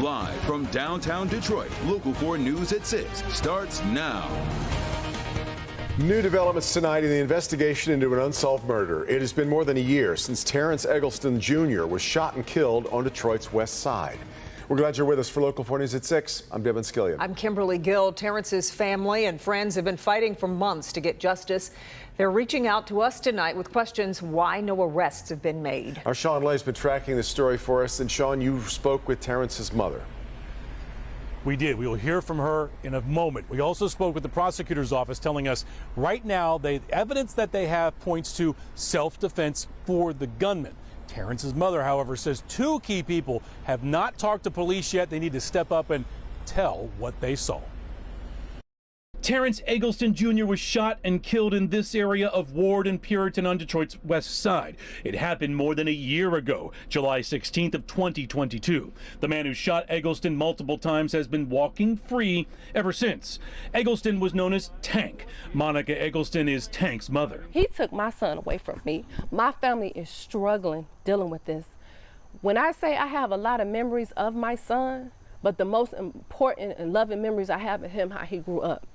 Live from downtown Detroit, Local 4 News at 6 starts now. New developments tonight in the investigation into an unsolved murder. It has been more than a year since Terrence Eggleston Jr. was shot and killed on Detroit's west side. We're glad you're with us for Local 4 News at 6. I'm Devin Skillian. I'm Kimberly Gill. Terrence's family and friends have been fighting for months to get justice. They're reaching out to us tonight with questions why no arrests have been made. Our Sean Lay's been tracking this story for us. And Sean, you spoke with Terrence's mother. We did. We will hear from her in a moment. We also spoke with the prosecutor's office telling us right now the evidence that they have points to self-defense for the gunman. Terrence's mother, however, says two key people have not talked to police yet. They need to step up and tell what they saw. Terrence Eggleston Jr. was shot and killed in this area of Ward and Puritan on Detroit's west side. It happened more than a year ago, July 16th of 2022. The man who shot Eggleston multiple times has been walking free ever since. Eggleston was known as Tank. Monica Eggleston is Tank's mother. He took my son away from me. My family is struggling dealing with this. When I say I have a lot of memories of my son, but the most important and loving memories I have of him, how he grew up.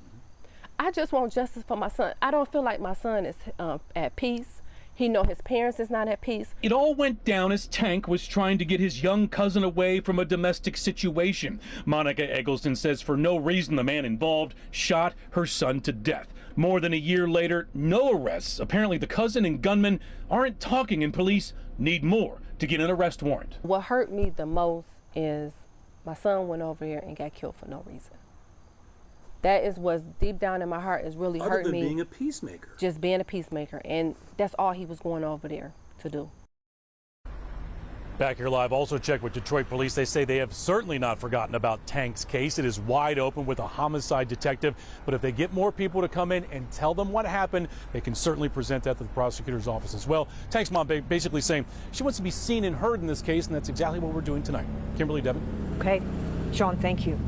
I just want justice for my son. I don't feel like my son is at peace. He know his parents is not at peace. It all went down as Tank was trying to get his young cousin away from a domestic situation. Monica Eggleston says for no reason the man involved shot her son to death. More than a year later, no arrests. Apparently the cousin and gunman aren't talking and police need more to get an arrest warrant. What hurt me the most is my son went over here and got killed for no reason. That is what's deep down in my heart is really hurting me. Other than being a peacemaker. Just being a peacemaker, and that's all he was going over there to do. Back here live, also check with Detroit police. They say they have certainly not forgotten about Tank's case. It is wide open with a homicide detective. But if they get more people to come in and tell them what happened, they can certainly present that to the prosecutor's office as well. Tank's mom basically saying she wants to be seen and heard in this case, and that's exactly what we're doing tonight. Kimberly, Devin. Okay. Sean, thank you.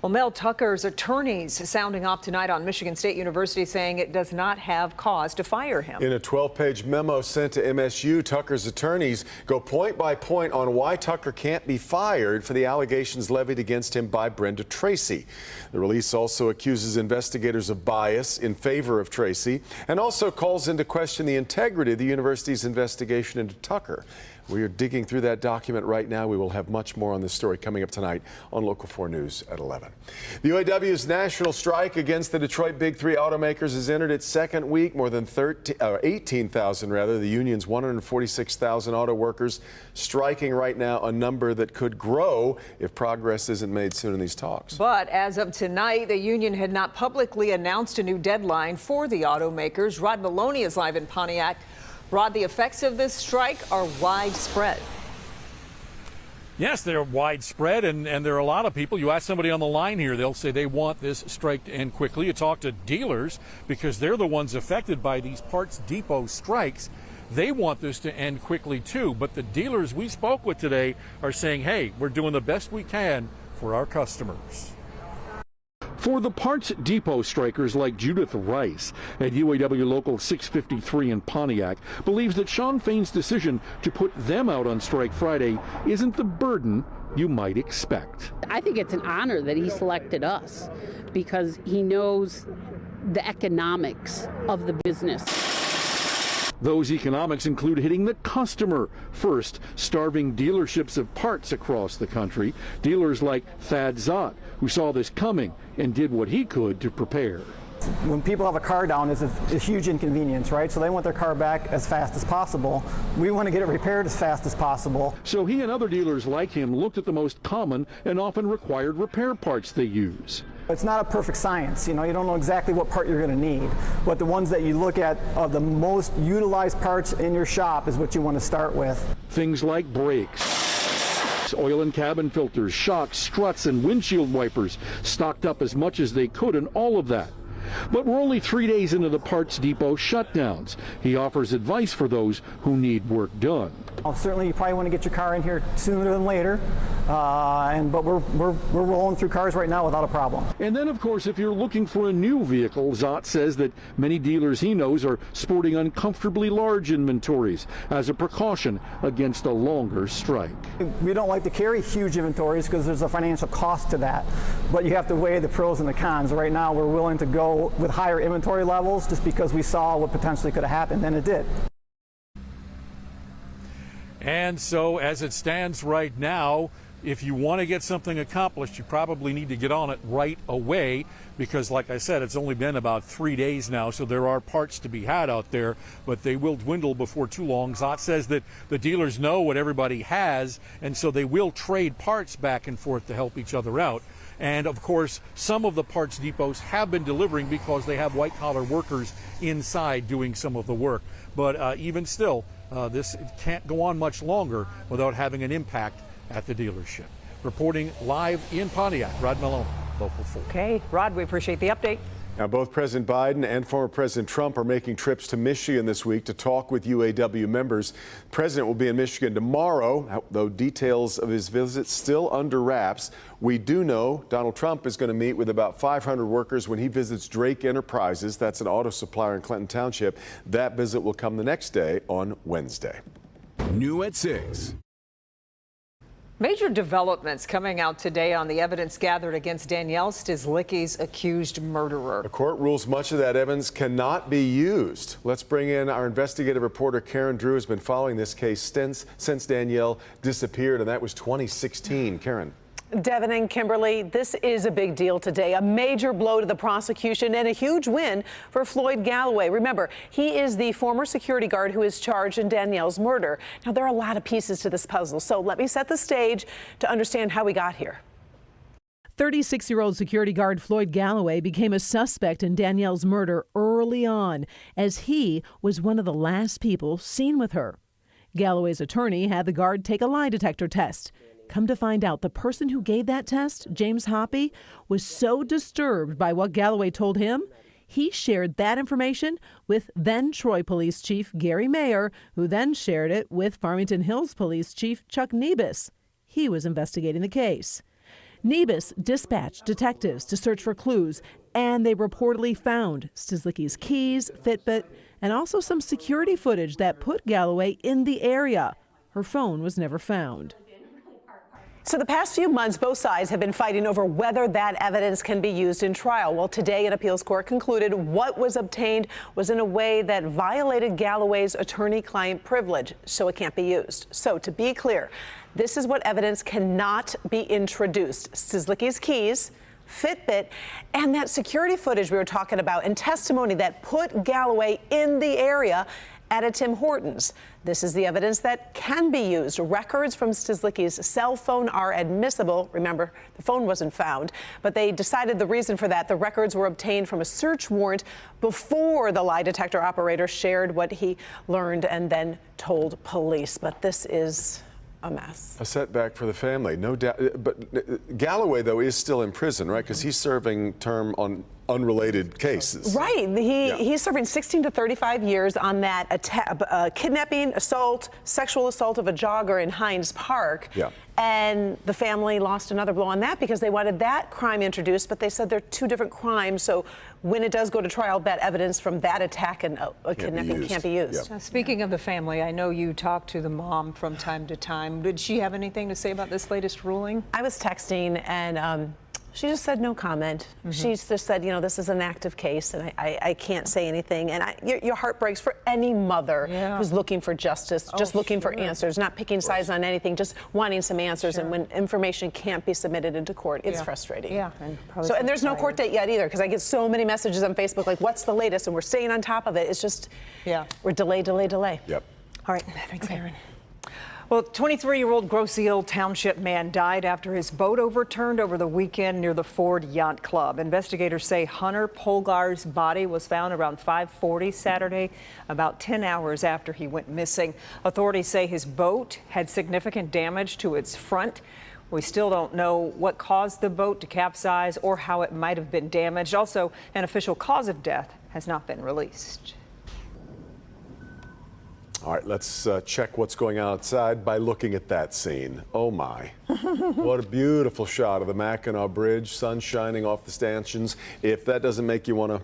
Well, Mel Tucker's attorneys sounding off tonight on Michigan State University saying it does not have cause to fire him. In a 12-page memo sent to MSU, Tucker's attorneys go point by point on why Tucker can't be fired for the allegations levied against him by Brenda Tracy. The release also accuses investigators of bias in favor of Tracy and also calls into question the integrity of the university's investigation into Tucker. We are digging through that document right now. We will have much more on this story coming up tonight on Local 4 News at 11. The UAW's national strike against the Detroit Big Three automakers has entered its second week. More than 18,000, rather, the union's 146,000 auto workers striking right now, a number that could grow if progress isn't made soon in these talks. But as of tonight, the union had not publicly announced a new deadline for the automakers. Rod Maloney is live in Pontiac. Rod, the effects of this strike are widespread. Yes, they're widespread, and there are a lot of people. You ask somebody on the line here, they'll say they want this strike to end quickly. You talk to dealers, because they're the ones affected by these parts depot strikes. They want this to end quickly, too. But the dealers we spoke with today are saying, hey, we're doing the best we can for our customers. For the parts depot strikers like Judith Rice at UAW Local 653 in Pontiac believes that Shawn Fain's decision to put them out on strike Friday isn't the burden you might expect. I think it's an honor that he selected us because he knows the economics of the business. Those economics include hitting the customer first, starving dealerships of parts across the country. Dealers like Thad Zott, who saw this coming and did what he could to prepare. When people have a car down, it's a huge inconvenience, right? So they want their car back as fast as possible. We want to get it repaired as fast as possible. So he and other dealers like him looked at the most common and often required repair parts they use. It's not a perfect science, you don't know exactly what part you're going to need, but the ones that you look at of the most utilized parts in your shop is what you want to start with. Things like brakes, oil and cabin filters, shocks, struts, and windshield wipers, stocked up as much as they could, and all of that But we're only 3 days into the parts depot shutdowns. He offers advice for those who need work done. Certainly, you probably want to get your car in here sooner than later, but we're rolling through cars right now without a problem. And then, of course, if you're looking for a new vehicle, Zott says that many dealers he knows are sporting uncomfortably large inventories as a precaution against a longer strike. We don't like to carry huge inventories because there's a financial cost to that, but you have to weigh the pros and the cons. Right now, we're willing to go with higher inventory levels just because we saw what potentially could have happened, and it did. And so as it stands right now, if you want to get something accomplished, you probably need to get on it right away because, like I said, it's only been about 3 days now, so there are parts to be had out there, but they will dwindle before too long. Zott says that the dealers know what everybody has, and so they will trade parts back and forth to help each other out. And, of course, some of the parts depots have been delivering because they have white-collar workers inside doing some of the work. But even still, this can't go on much longer without having an impact at the dealership. Reporting live in Pontiac, Rod Malone, Local 4. Okay, Rod, we appreciate the update. Now, both President Biden and former President Trump are making trips to Michigan this week to talk with UAW members. The president will be in Michigan tomorrow, though details of his visit still under wraps. We do know Donald Trump is going to meet with about 500 workers when he visits Drake Enterprises. That's an auto supplier in Clinton Township. That visit will come the next day on Wednesday. New at 6. Major developments coming out today on the evidence gathered against Danielle Stislicki's accused murderer. The court rules much of that evidence cannot be used. Let's bring in our investigative reporter Karen Drew, who's been following this case since Danielle disappeared, and that was 2016. Karen. Devin and Kimberly, this is a big deal today, a major blow to the prosecution and a huge win for Floyd Galloway. Remember, he is the former security guard who is charged in Danielle's murder. Now, there are a lot of pieces to this puzzle, so let me set the stage to understand how we got here. 36-year-old security guard Floyd Galloway became a suspect in Danielle's murder early on, as he was one of the last people seen with her. Galloway's attorney had the guard take a lie detector test. Come to find out, the person who gave that test, James Hoppy, was so disturbed by what Galloway told him, he shared that information with then Troy Police Chief Gary Mayer, who then shared it with Farmington Hills Police Chief Chuck Nebus. He was investigating the case. Nebus dispatched detectives to search for clues, and they reportedly found Stislicki's keys, Fitbit, and also some security footage that put Galloway in the area. Her phone was never found. So the past few months, both sides have been fighting over whether that evidence can be used in trial. Well, today an appeals court concluded what was obtained was in a way that violated Galloway's attorney-client privilege, so it can't be used. So to be clear, this is what evidence cannot be introduced. Stislicki's keys, Fitbit, and that security footage we were talking about and testimony that put Galloway in the area at a Tim Hortons. This is the evidence that can be used. Records from Stislicki's cell phone are admissible. Remember, the phone wasn't found, but they decided the reason for that. The records were obtained from a search warrant before the lie detector operator shared what he learned and then told police. But this is a mess. A setback for the family, no doubt. But Galloway, though, is still in prison, right? Because he's serving term on unrelated cases. Right. He's serving 16 to 35 years on that kidnapping, assault, sexual assault of a jogger in Hines Park. Yeah. And the family lost another blow on that because they wanted that crime introduced, but they said they're two different crimes. So when it does go to trial, that evidence from that attack and a kidnapping can't be used. Yeah. Speaking of the family, I know you talk to the mom from time to time. Did she have anything to say about this latest ruling? I was texting and she just said no comment. She just said, you know, this is an active case and I can't say anything. And your heart breaks for any mother who's looking for justice, just looking for answers, not picking sides on anything, just wanting some answers. And when information can't be submitted into court, it's frustrating. Yeah. And there's no court date yet either, because I get so many messages on Facebook like, what's the latest? And we're staying on top of it. It's just, we're delay. Yep. All right. Thanks, Karen. Well, 23-year-old Grosse Ile Township man died after his boat overturned over the weekend near the Ford Yacht Club. Investigators say Hunter Polgar's body was found around 5:40 Saturday, about 10 hours after he went missing. Authorities say his boat had significant damage to its front, We still don't know what caused the boat to capsize or how it might have been damaged. Also, an official cause of death has not been released. All right, let's check what's going on outside by looking at that scene. Oh my. What a beautiful shot of the Mackinac Bridge, sun shining off the stanchions. If that doesn't make you want to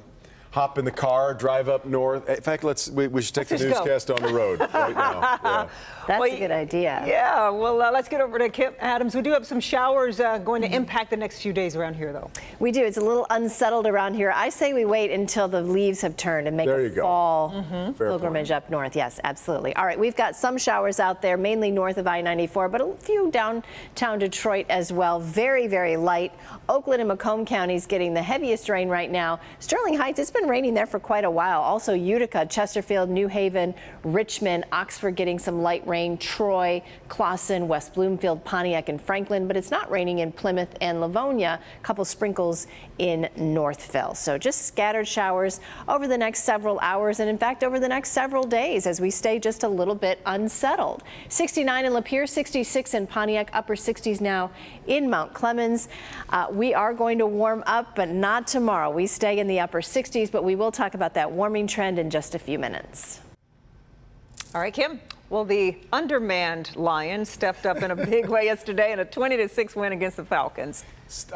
hop in the car, drive up north. In fact, we should take the newscast on the road right now. Yeah. That's a good idea. Yeah, well, let's get over to Kim Adams. We do have some showers going to impact the next few days around here, though. We do. It's a little unsettled around here. I say we wait until the leaves have turned and make a fall pilgrimage up north. Yes, absolutely. All right, we've got some showers out there, mainly north of I-94, but a few downtown Detroit as well. Very, very light. Oakland and Macomb counties getting the heaviest rain right now. Sterling Heights, it's been raining there for quite a while. Also Utica, Chesterfield, New Haven, Richmond, Oxford getting some light rain. Troy, Clawson, West Bloomfield, Pontiac, and Franklin, but it's not raining in Plymouth and Livonia. A couple sprinkles in Northville. So just scattered showers over the next several hours, and in fact over the next several days as we stay just a little bit unsettled. 69 in Lapeer, 66 in Pontiac, upper 60s now in Mount Clemens. We are going to warm up, but not tomorrow. We stay in the upper 60s, but we will talk about that warming trend in just a few minutes. All right, Kim. Well, the undermanned Lions stepped up in a big way yesterday in a 20-6 win against the Falcons.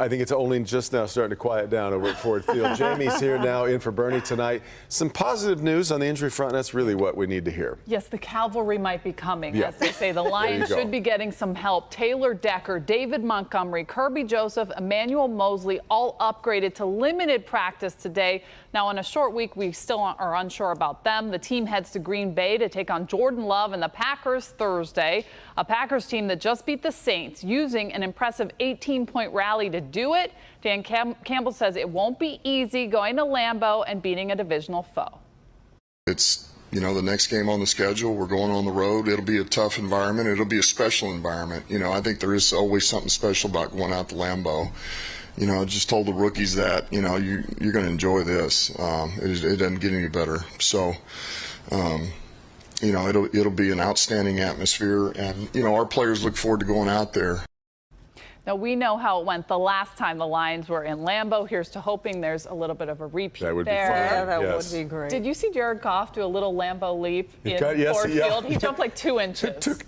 I think it's only just now starting to quiet down over at Ford Field. Jamie's here now in for Bernie tonight. Some positive news on the injury front. That's really what we need to hear. Yes, the cavalry might be coming, as they say. The Lions should be getting some help. Taylor Decker, David Montgomery, Kirby Joseph, Emmanuel Mosley, all upgraded to limited practice today. Now, in a short week, we still are unsure about them. The team heads to Green Bay to take on Jordan Love and the Packers Thursday. A Packers team that just beat the Saints using an impressive 18-point rally to do it. Dan Campbell says it won't be easy going to Lambeau and beating a divisional foe. It's, the next game on the schedule. We're going on the road. It'll be a tough environment. It'll be a special environment. I think there is always something special about going out to Lambeau. I just told the rookies that, you're going to enjoy this. It doesn't get any better. So, it'll be an outstanding atmosphere, and our players look forward to going out there. Now, we know how it went the last time the Lions were in Lambeau. Here's to hoping there's a little bit of a repeat there. That would be fun. Yeah, that would be great. Did you see Jared Goff do a little Lambeau leap in Ford Field? He jumped like 2 inches.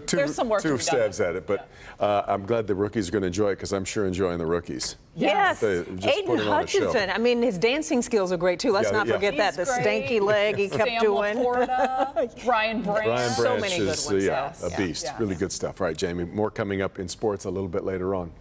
There's some work two stabs at it, but I'm glad the rookies are going to enjoy it because I'm sure enjoying the rookies. Yes. Aiden Hutchinson. I mean, his dancing skills are great, too. Let's not forget that. The stanky leg he kept Sam doing. Laporta, Ryan Branch. So many good ones. A beast. Really good stuff. All right, Jamie, more coming up in sports a little bit later on.